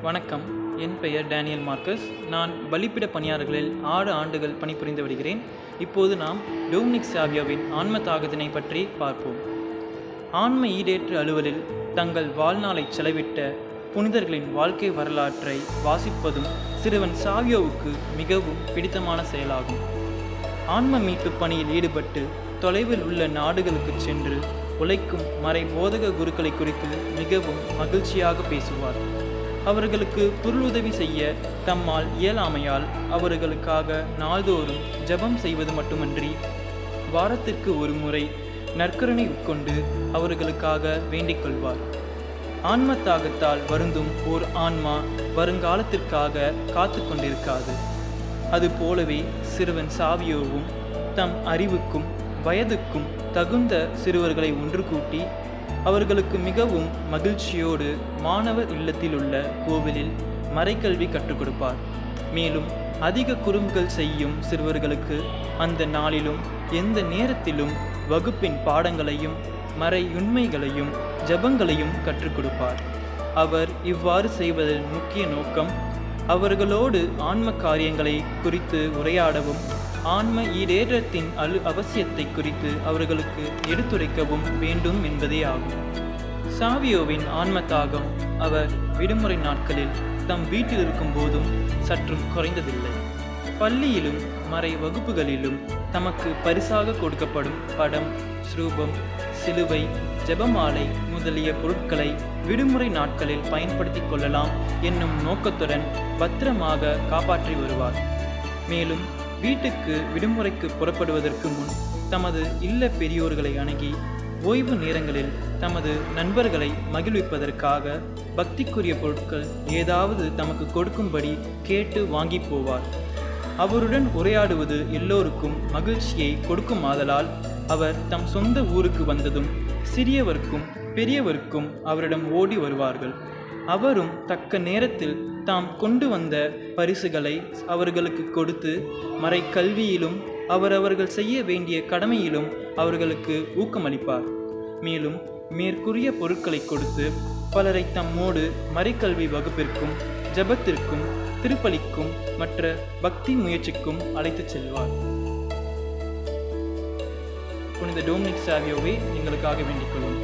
வணக்கம். என் பெயர் Daniel Marcus. நான் பலிப்பிட பணியாளர்களில் 6 ஆண்டுகள் பணிபுரிந்து வருகிறேன். இப்போது நாம் டொமினிக் சாவியோவின் ஆன்ம தாகத்தினை பற்றி பார்ப்போம். ஆன்ம ஈடேற்று அலுவலில் தங்கள் வாழ்நாளை செலவிட்ட புனிதர்களின் வாழ்க்கை வரலாற்றை வாசிப்பதும் சிறுவன் சாவியோவுக்கு மிகவும் பிடித்தமான செயலாகும். ஆன்ம மீட்பு பணியில் ஈடுபட்டு தொலைவில் உள்ள நாடுகளுக்கு சென்று உழைக்கும் மறை போதக குருக்களை குறித்து மிகவும் மகிழ்ச்சியாக பேசுவார். அவர்களுக்கு பொருளுதவி செய்ய தம்மால் இயலாமையால் அவர்களுக்காக நாள்தோறும் ஜெபம் செய்வது மட்டுமன்றி வாரத்திற்கு ஒரு முறை நற்கருணை உட்கொண்டு அவர்களுக்காக வேண்டிக் கொள்வார். ஆன்ம தாகத்தால் வருந்தும் ஓர் ஆன்மா வருங்காலத்திற்காக காத்து கொண்டிருக்காது. அதுபோலவே சிறுவன் சாவியோவும் தம் அறிவுக்கும் வயதுக்கும் தகுந்த சிறுவர்களை ஒன்று கூட்டி அவர்களுக்கு மிகவும் மகிழ்ச்சியோடு மாணவர் இல்லத்தில் உள்ள கோவிலில் மறைக்கல்வி கற்றுக் கொடுப்பார். மேலும் அதிக குறும்புகள் செய்யும் சிறுவர்களுக்கு அந்த நாளிலும் எந்த நேரத்திலும் வகுப்பின் பாடங்களையும் மறை உண்மைகளையும் ஜெபங்களையும் கற்றுக் கொடுப்பார். அவர் இவ்வாறு செய்வதன் முக்கிய நோக்கம் அவர்களோடு ஆன்ம காரியங்களை குறித்து உரையாடவும் ஆன்ம ஈடேற்றத்தின் அவசியத்தை குறித்து அவர்களுக்கு எடுத்துரைக்கவும் வேண்டும் என்பதே ஆகும். சாவியோவின் ஆன்ம தாகம் அவர் விடுமுறை நாட்களில் தம் வீட்டில் இருக்கும் போதும் சற்றும் குறைந்ததில்லை. பள்ளியிலும் மறை வகுப்புகளிலும் தமக்கு பரிசாக கொடுக்கப்படும் படம், ஸ்ரூபம், சிலுவை, ஜெபமாலை முதலிய பொருட்களை விடுமுறை நாட்களில் பயன்படுத்தி கொள்ளலாம் என்னும் நோக்கத்துடன் பத்திரமாக காப்பாற்றி வருவார். மேலும் வீட்டுக்கு விடுமுறைக்கு புறப்படுவதற்கு முன் தமது இல்ல பெரியோர்களை அணுகி ஓய்வு நேரங்களில் தமது நண்பர்களை மகிழ்விப்பதற்காக பக்திக்குரிய பொருட்கள் ஏதாவது தமக்கு கொடுக்கும்படி கேட்டு வாங்கி போவார். அவருடன் உரையாடுவது எல்லோருக்கும் மகிழ்ச்சியை கொடுக்கும் ஆதலால் அவர் தம் சொந்த ஊருக்கு வந்ததும் சிறியவருக்கும் பெரியவருக்கும் அவரிடம் ஓடி வருவார்கள். அவரும் தக்க நேரத்தில் தாம் கொண்டு வந்த பரிசுகளை அவர்களுக்கு கொடுத்து மறை கல்வியிலும் அவர்கள் செய்ய வேண்டிய கடமையிலும் அவர்களுக்கு ஊக்கமளிப்பார். மேலும் மேற்கூறிய பொருட்களை கொடுத்து பலரை தம்மோடு மறைக்கல்வி வகுப்பிற்கும் ஜெபத்திற்கும் திருப்பலிக்கும் மற்ற பக்தி முயற்சிக்கும் அழைத்துச் செல்வார். புனித டொமினிக் சாவியோவை எங்களுக்காக வேண்டிக் கொள்ளும்.